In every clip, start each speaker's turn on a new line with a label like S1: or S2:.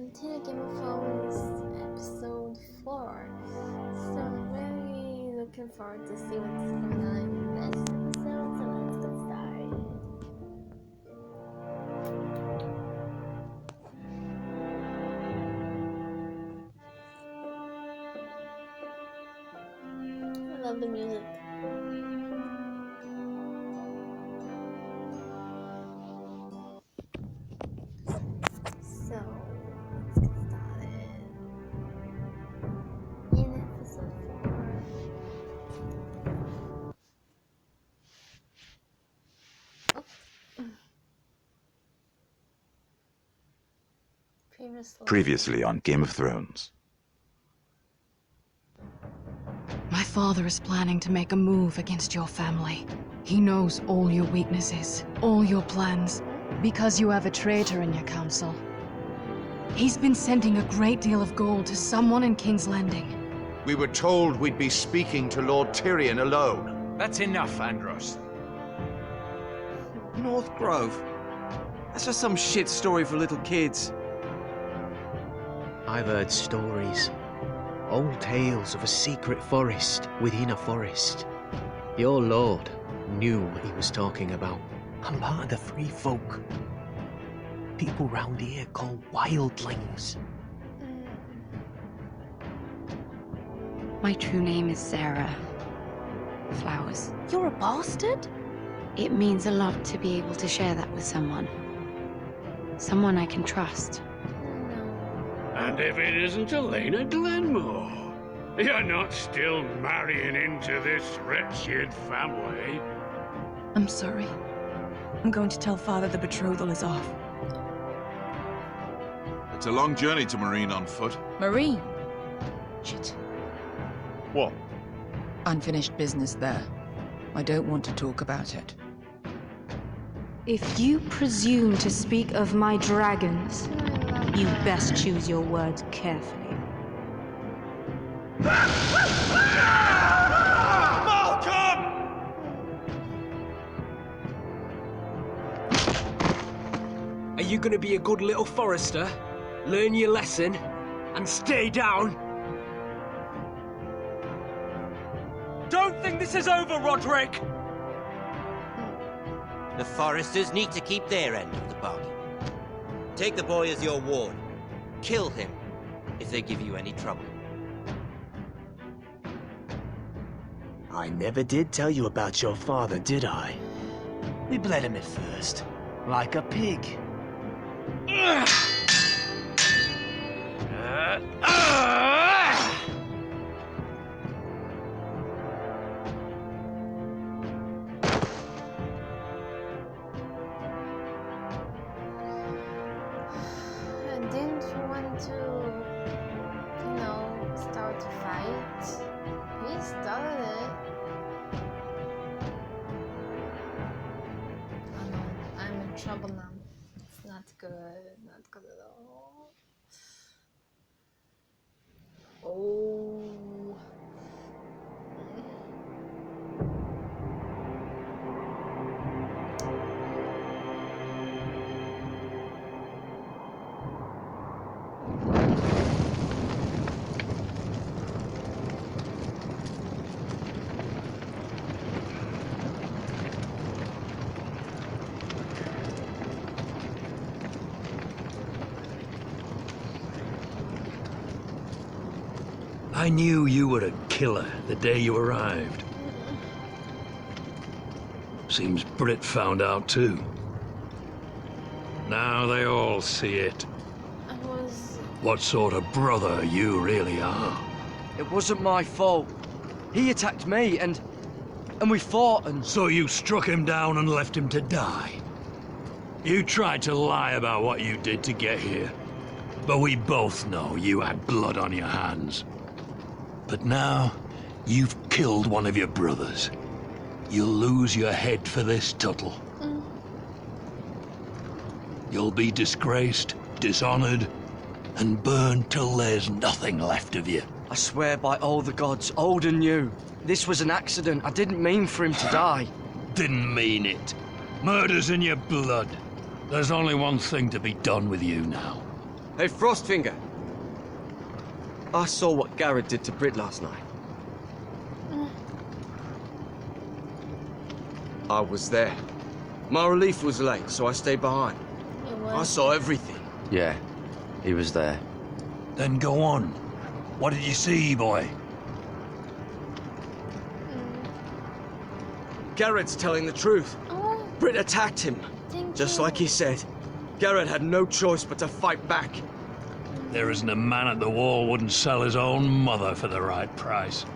S1: continue Game of Thrones episode 4. So I'm very looking forward to see what's going on in this episode, so let's get started. I love the music. So let's get started. In episode 4.
S2: Previously on Game of Thrones.
S3: My father is planning to make a move against your family. He knows all your weaknesses, all your plans, because you have a traitor in your council. He's been sending a great deal of gold to someone in King's Landing.
S4: We were told we'd be speaking to Lord Tyrion alone.
S5: That's enough, Andros.
S6: North Grove? That's just some shit story for little kids.
S7: I've heard stories. Old tales of a secret forest within a forest. Your lord knew what he was talking about. I'm part of the free folk. People round here call wildlings.
S8: My true name is Sarah Flowers.
S3: You're a bastard?
S8: It means a lot to be able to share that with someone. Someone I can trust.
S9: And if it isn't Elena Glenmore, you're not still marrying into this wretched family.
S10: I'm sorry. I'm going to tell Father the betrothal is off.
S11: It's a long journey to Marine on foot.
S10: Marine? Shit.
S11: What?
S10: Unfinished business there. I don't want to talk about it.
S8: If you presume to speak of my dragons, you best choose your words carefully.
S6: Are you gonna be a good little forester? Learn your lesson and stay down? Don't think this is over, Roderick!
S12: The Foresters need to keep their end of the bargain. Take the boy as your ward. Kill him if they give you any trouble.
S7: I never did tell you about your father, did I? We bled him at first, like a pig.
S1: I didn't want to, start a fight. He started it. Oh no, I'm in trouble now. It's not good, not good at all. Oh.
S9: I knew you were a killer the day you arrived. Seems Britt found out too. Now they all see it. What sort of brother you really are.
S6: It wasn't my fault. He attacked me and we fought and...
S9: So you struck him down and left him to die. You tried to lie about what you did to get here. But we both know you had blood on your hands. But now, you've killed one of your brothers. You'll lose your head for this, Tuttle. You'll be disgraced, dishonored, and burned till there's nothing left of you.
S6: I swear by all the gods, old and new, this was an accident. I didn't mean for him to die.
S9: Didn't mean it. Murder's in your blood. There's only one thing to be done with you now.
S6: Hey, Frostfinger. I saw what Garrett did to Britt last night. I was there. My relief was late, so I stayed behind. I saw everything.
S5: Yeah, he was there.
S9: Then go on. What did you see, boy?
S6: Garrett's telling the truth. Britt attacked him. Just like he said. Garrett had no choice but to fight back.
S9: There isn't a man at the wall wouldn't sell his own mother for the right price.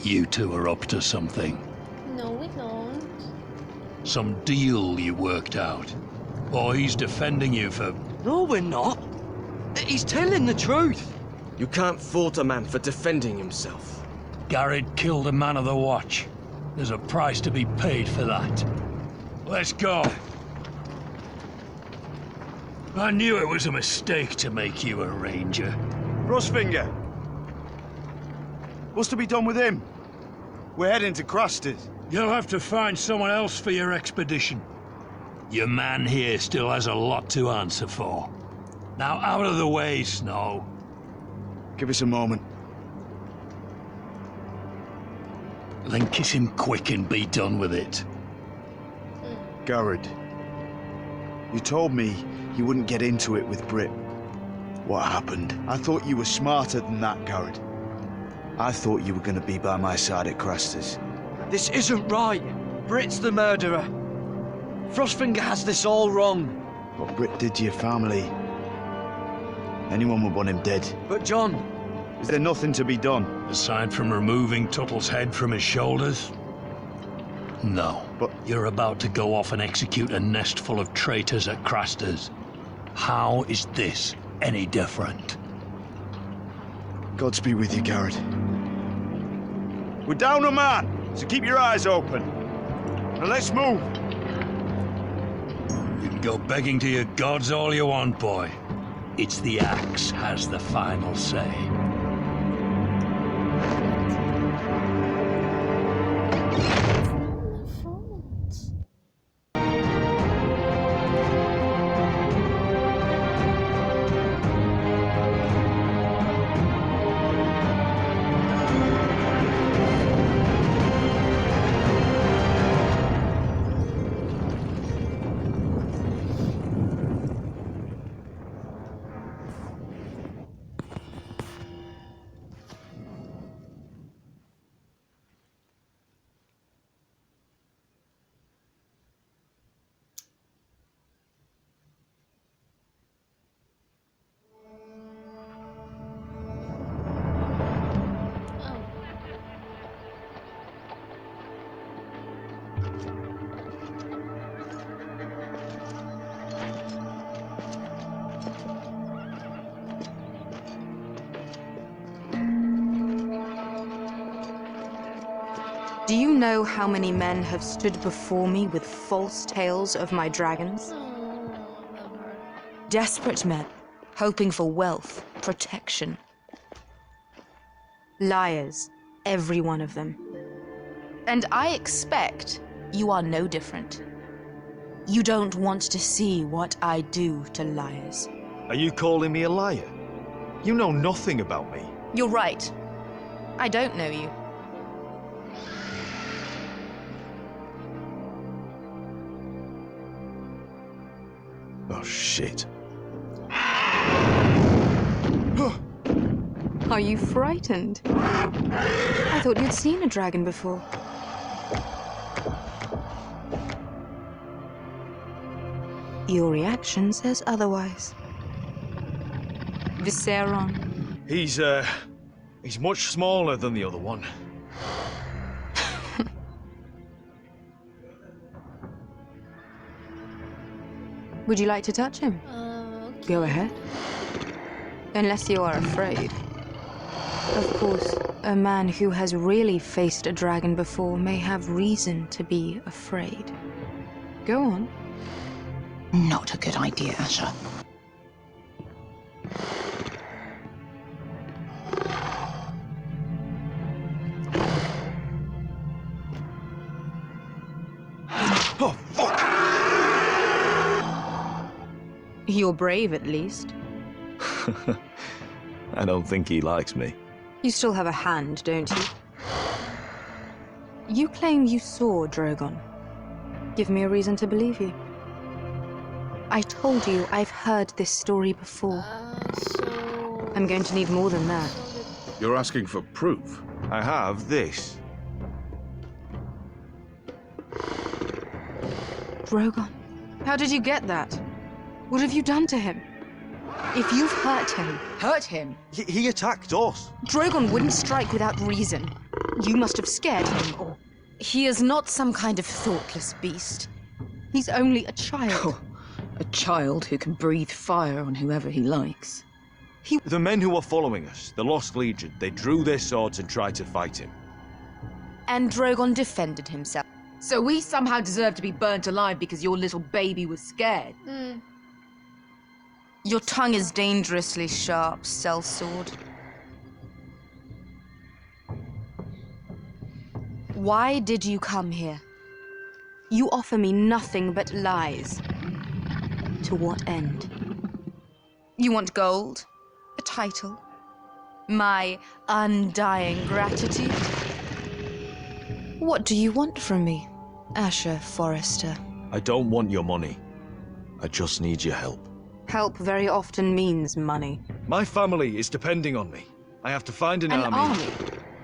S9: You two are up to something.
S1: No, we don't.
S9: Some deal you worked out. Or he's defending you for...
S6: No, we're not. He's telling the truth. You can't fault a man for defending himself.
S9: Garrett killed a man of the watch. There's a price to be paid for that. Let's go. I knew it was a mistake to make you a ranger.
S11: Frostfinger! What's to be done with him? We're heading to Craster's.
S9: You'll have to find someone else for your expedition. Your man here still has a lot to answer for. Now out of the way, Snow.
S11: Give us a moment.
S9: Then kiss him quick and be done with it.
S11: Garrett, you told me you wouldn't get into it with Britt. What happened? I thought you were smarter than that, Garrett. I thought you were going to be by my side at Craster's.
S6: This isn't right. Britt's the murderer. Frostfinger has this all wrong.
S11: What Britt did to your family, anyone would want him dead.
S6: But John...
S11: Is there nothing to be done?
S9: Aside from removing Tuttle's head from his shoulders? No.
S11: But
S9: you're about to go off and execute a nest full of traitors at Craster's. How is this any different?
S11: Godspeed with you, Garrett. We're down a man, so keep your eyes open. Now let's move.
S9: You can go begging to your gods all you want, boy. It's the axe has the final say.
S13: Do you know how many men have stood before me with false tales of my dragons? Desperate men, hoping for wealth, protection. Liars, every one of them. And I expect you are no different. You don't want to see what I do to liars.
S14: Are you calling me a liar? You know nothing about me.
S13: You're right. I don't know you.
S14: Oh, shit.
S13: Are you frightened? I thought you'd seen a dragon before. Your reaction says otherwise. Viserion.
S14: He's much smaller than the other one.
S13: Would you like to touch him?
S1: Okay.
S13: Go ahead. Unless you are afraid. Of course, a man who has really faced a dragon before may have reason to be afraid. Go on.
S15: Not a good idea, Asher.
S13: You're brave, at least.
S14: I don't think he likes me.
S13: You still have a hand, don't you? You claim you saw Drogon. Give me a reason to believe you. I told you I've heard this story before. I'm going to need more than that.
S16: You're asking for proof?
S14: I have this.
S13: Drogon, how did you get that? What have you done to him? If you've hurt him...
S6: Hurt him? He attacked us.
S13: Drogon wouldn't strike without reason. You must have scared him, or... He is not some kind of thoughtless beast. He's only a child.
S10: A child who can breathe fire on whoever he likes.
S14: The men who were following us, the Lost Legion, they drew their swords and tried to fight him.
S13: And Drogon defended himself.
S10: So we somehow deserve to be burnt alive because your little baby was scared?
S13: Your tongue is dangerously sharp, sellsword. Why did you come here? You offer me nothing but lies. To what end? You want gold? A title? My undying gratitude? What do you want from me, Asher Forrester?
S14: I don't want your money. I just need your help.
S13: Help very often means money.
S14: My family is depending on me. I have to find an army.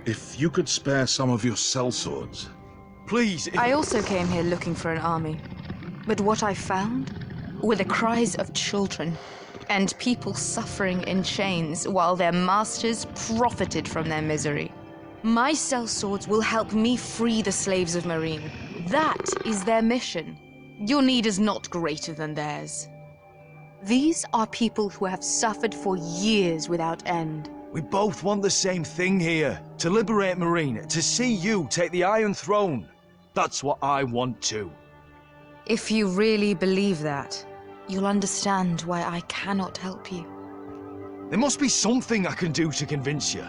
S16: If you could spare some of your sellswords.
S14: Please.
S13: I also came here looking for an army. But what I found were the cries of children and people suffering in chains while their masters profited from their misery. My sellswords will help me free the slaves of Meereen. That is their mission. Your need is not greater than theirs. These are people who have suffered for years without end.
S14: We both want the same thing here. To liberate Meereen, to see you take the Iron Throne. That's what I want too.
S13: If you really believe that, you'll understand why I cannot help you.
S14: There must be something I can do to convince you.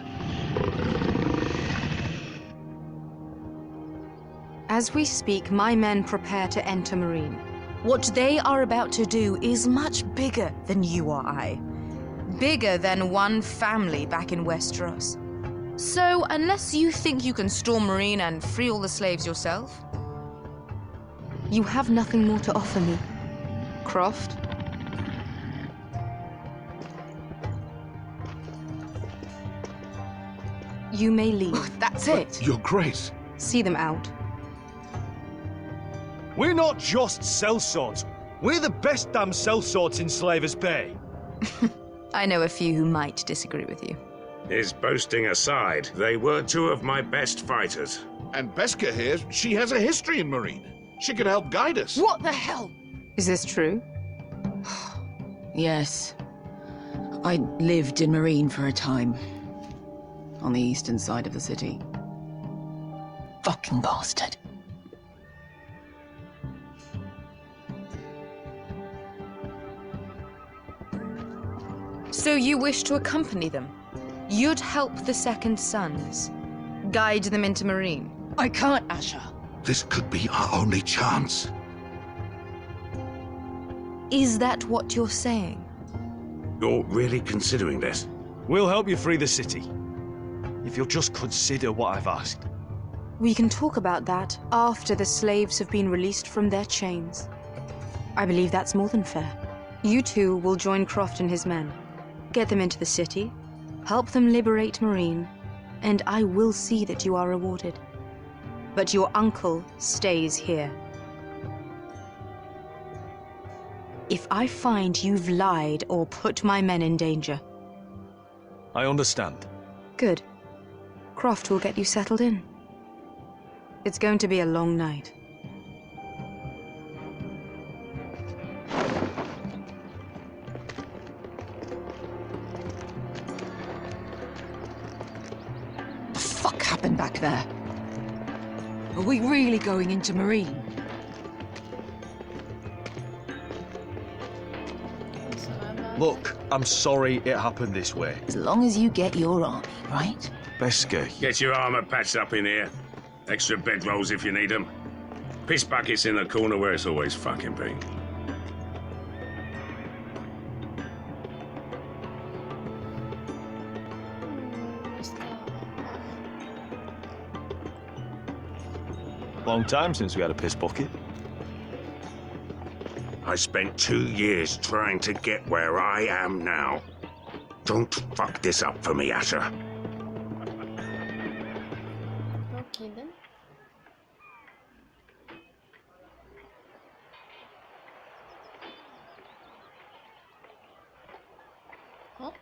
S13: As we speak, my men prepare to enter Meereen. What they are about to do is much bigger than you or I. Bigger than one family back in Westeros. So, unless you think you can storm Meereen and free all the slaves yourself, you have nothing more to offer me, Croft. You may leave.
S10: That's it.
S16: Your Grace.
S13: See them out.
S14: We're not just sellswords. We're the best damn sellswords in Slaver's Bay.
S13: I know a few who might disagree with you.
S17: His boasting aside, they were two of my best fighters.
S16: And Beskha here, she has a history in Meereen. She could help guide us.
S10: What the hell?
S13: Is this true?
S10: Yes. I lived in Meereen for a time. On the eastern side of the city.
S15: Fucking bastard.
S13: So you wish to accompany them? You'd help the Second Sons? Guide them into Meereen?
S10: I can't, Asher.
S16: This could be our only chance.
S13: Is that what you're saying?
S17: You're really considering this?
S14: We'll help you free the city. If you'll just consider what I've asked.
S13: We can talk about that after the slaves have been released from their chains. I believe that's more than fair. You two will join Croft and his men. Get them into the city, help them liberate Meereen, and I will see that you are rewarded. But your uncle stays here. If I find you've lied or put my men in danger...
S14: I understand.
S13: Good. Croft will get you settled in. It's going to be a long night.
S10: What the fuck happened back there? Are we really going into Meereen?
S14: Look, I'm sorry it happened this way.
S15: As long as you get your army, right?
S14: Beskha.
S17: Get your armor patched up in here. Extra bedrolls if you need them. Piss buckets in the corner where it's always fucking been.
S14: Long time since we had a piss bucket.
S17: I spent 2 years trying to get where I am now. Don't fuck this up for me, Asher.
S1: Okay then. Oh.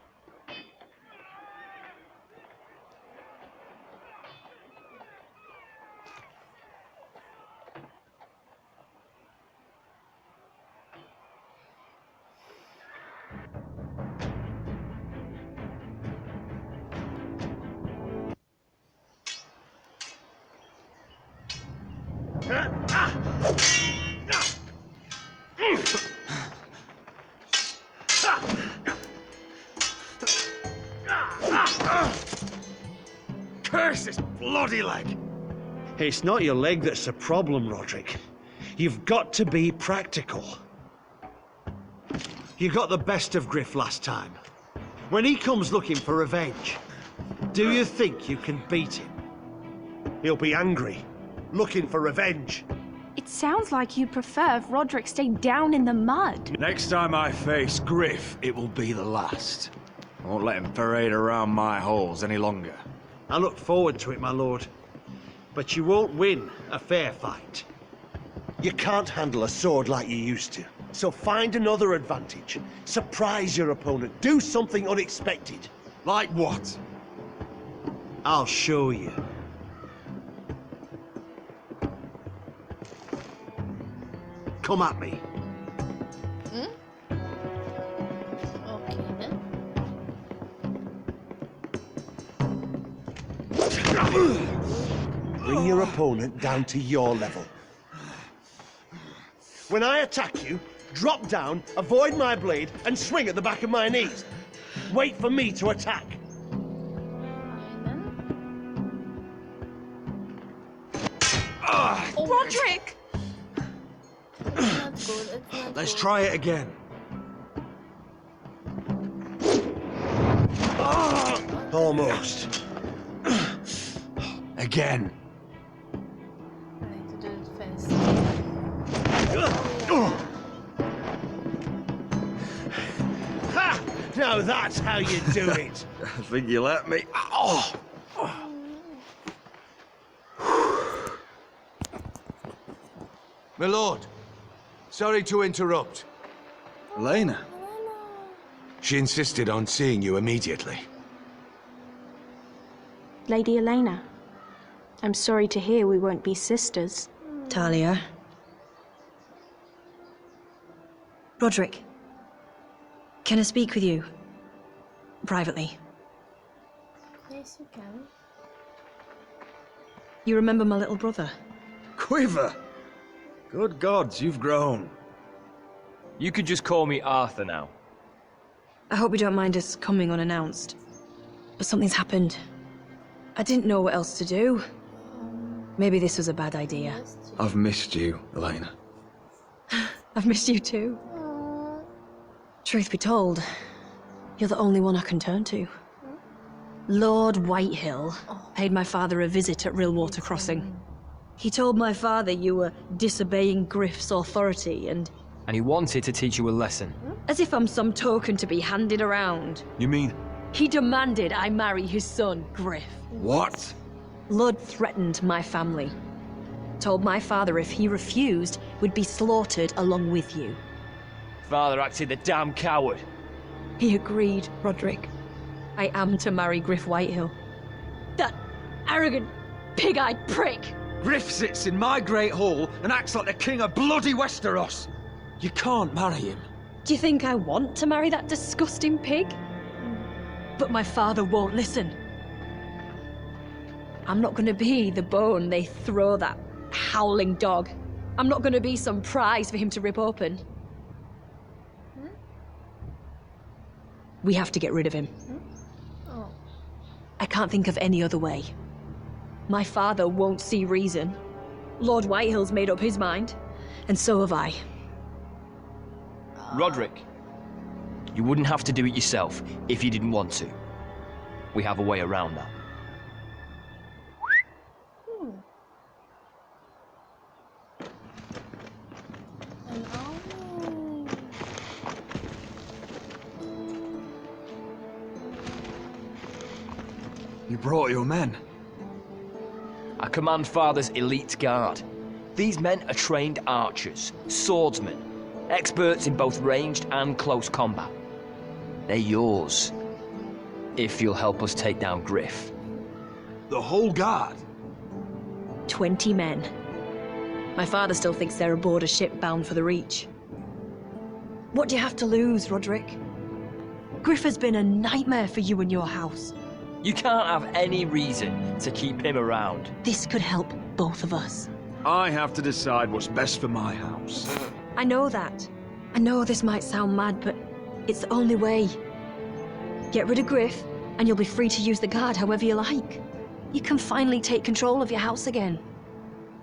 S6: Curse this bloody leg! It's not your leg that's the problem, Roderick. You've got to be practical. You got the best of Griff last time. When he comes looking for revenge, do you think you can beat him? He'll be angry, looking for revenge.
S18: It sounds like you prefer if Roderick stayed down in the mud.
S14: Next time I face Griff, it will be the last. I won't let him parade around my halls any longer.
S6: I look forward to it, my lord. But you won't win a fair fight. You can't handle a sword like you used to. So find another advantage. Surprise your opponent. Do something unexpected.
S14: Like what?
S6: I'll show you. Come at me.
S1: Okay then.
S6: Bring your opponent down to your level. When I attack you, drop down, avoid my blade, and swing at the back of my knees. Wait for me to attack.
S1: Oh,
S18: Roderick!
S1: It's not good. It's not
S6: Let's
S1: good.
S6: try it again. Almost.
S14: Again.
S1: I need to do it fast.
S6: Ha! Now that's how you do it.
S14: I think you let me. Oh!
S4: My lord, sorry to interrupt.
S14: Elena.
S4: She insisted on seeing you immediately.
S18: Lady Elena, I'm sorry to hear we won't be sisters.
S19: Talia. Roderick. Can I speak with you? Privately.
S1: Yes, you can.
S19: You remember my little brother?
S14: Quiver! Good gods, you've grown.
S20: You could just call me Arthur now.
S19: I hope you don't mind us coming unannounced. But something's happened. I didn't know what else to do. Maybe this was a bad idea.
S14: I've missed you, Elena.
S19: I've missed you too. Truth be told, you're the only one I can turn to. Lord Whitehill paid my father a visit at Rillwater Crossing. He told my father you were disobeying Griff's authority and
S20: he wanted to teach you a lesson.
S19: as if I'm some token to be handed around.
S14: You mean...
S19: He demanded I marry his son, Griff.
S14: What?
S19: Lord threatened my family. Told my father if he refused, we'd be slaughtered along with you.
S20: Father acted the damn coward.
S19: He agreed, Roderick. I am to marry Griff Whitehill. That arrogant, pig-eyed prick!
S14: Griff sits in my great hall and acts like the king of bloody Westeros. You can't marry him.
S19: Do you think I want to marry that disgusting pig? But my father won't listen. I'm not gonna be the bone they throw that howling dog. I'm not gonna be some prize for him to rip open. We have to get rid of him.
S1: Oh.
S19: I can't think of any other way. My father won't see reason. Lord Whitehill's made up his mind, and so have I.
S20: Roderick, you wouldn't have to do it yourself if you didn't want to. We have a way around that.
S14: You brought your men.
S20: I command Father's elite guard. These men are trained archers, swordsmen, experts in both ranged and close combat. They're yours, if you'll help us take down Griff.
S14: The whole guard?
S19: 20 men. My father still thinks they're aboard a ship bound for the Reach. What do you have to lose, Roderick? Griff has been a nightmare for you and your house.
S20: You can't have any reason to keep him around.
S19: This could help both of us.
S14: I have to decide what's best for my house.
S19: I know that. I know this might sound mad, but it's the only way. Get rid of Griff, and you'll be free to use the guard however you like. You can finally take control of your house again.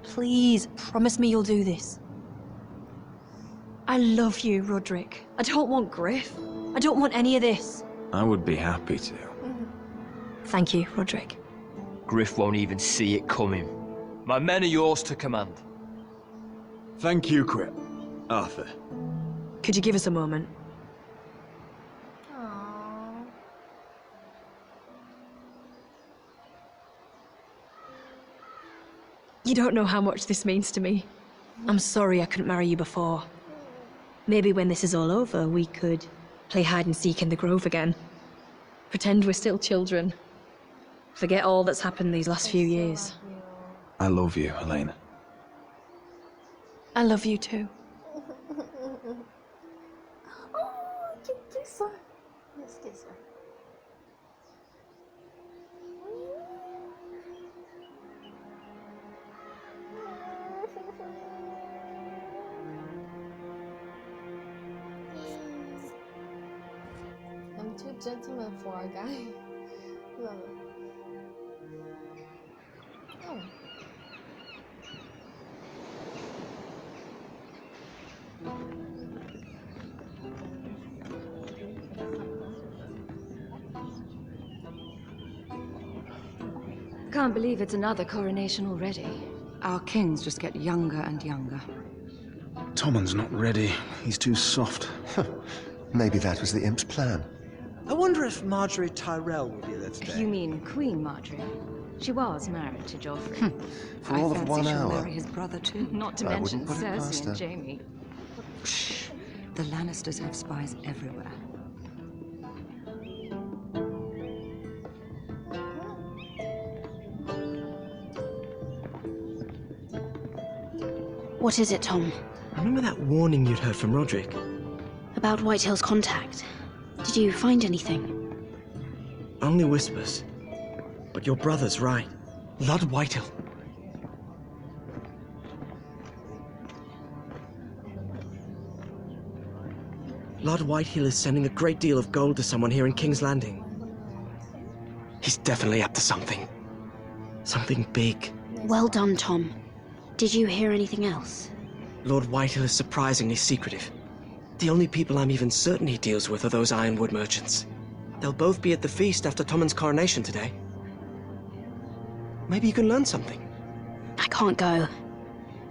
S19: Please, promise me you'll do this. I love you, Roderick. I don't want Griff. I don't want any of this.
S14: I would be happy to.
S19: Thank you, Roderick.
S20: Griff won't even see it coming. My men are yours to command.
S14: Thank you, Crip. Arthur.
S19: Could you give us a moment?
S1: Aww.
S19: You don't know how much this means to me. I'm sorry I couldn't marry you before. Maybe when this is all over, we could play hide and seek in the Grove again. Pretend we're still children. Forget all that's happened these last few years.
S14: I love you, Helena.
S19: I love you too.
S1: Oh, que kiss her. Let's kiss her. I'm too gentleman for a guy. Love it. Oh.
S3: Can't believe it's another coronation already. Our kings just get younger and younger.
S11: Tommen's not ready. He's too soft.
S6: Maybe that was the imp's plan.
S21: I wonder if Marjorie Tyrell will be there today.
S3: You mean Queen Marjorie? She was married to Joffrey.
S6: For all of 1
S3: she'll
S6: hour.
S3: marry his brother too. Not to
S6: I
S3: mention
S6: wouldn't put it past
S3: Cersei
S6: her.
S3: and Jaime. Shh. The Lannisters have spies everywhere.
S18: What is it, Tom?
S7: Remember that warning you'd heard from Roderick?
S18: About Whitehill's contact. Did you find anything?
S7: Only whispers. But your brother's right. Lord Whitehill. Lord Whitehill is sending a great deal of gold to someone here in King's Landing. He's definitely up to something. Something big.
S18: Well done, Tom. Did you hear anything else?
S7: Lord Whitehill is surprisingly secretive. The only people I'm even certain he deals with are those Ironwood merchants. They'll both be at the feast after Tommen's coronation today. Maybe you can learn something.
S18: I can't go.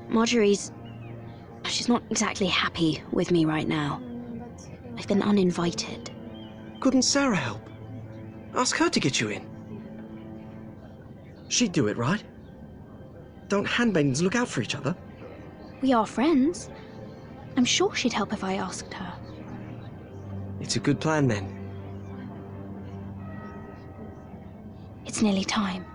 S18: Marjorie's... she's not exactly happy with me right now. I've been uninvited.
S7: Couldn't Sarah help? Ask her to get you in. She'd do it, right? Don't handmaidens look out for each other?
S18: We are friends. I'm sure she'd help if I asked her.
S7: It's a good plan, then.
S18: It's nearly time.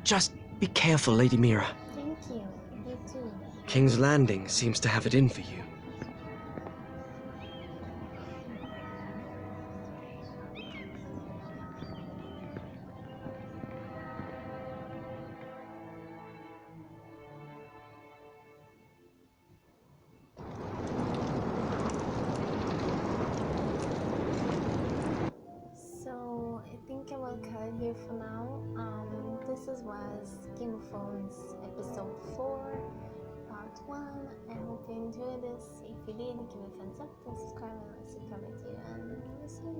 S7: Just be careful, Lady Mira.
S1: Thank you. You too.
S7: King's Landing seems to have it in for you.
S1: So I think I will cut it here for now. This was Game of Thrones episode 4, part 1. I hope you enjoyed this. If you did, give it a thumbs up and subscribe and I'll see you and see you.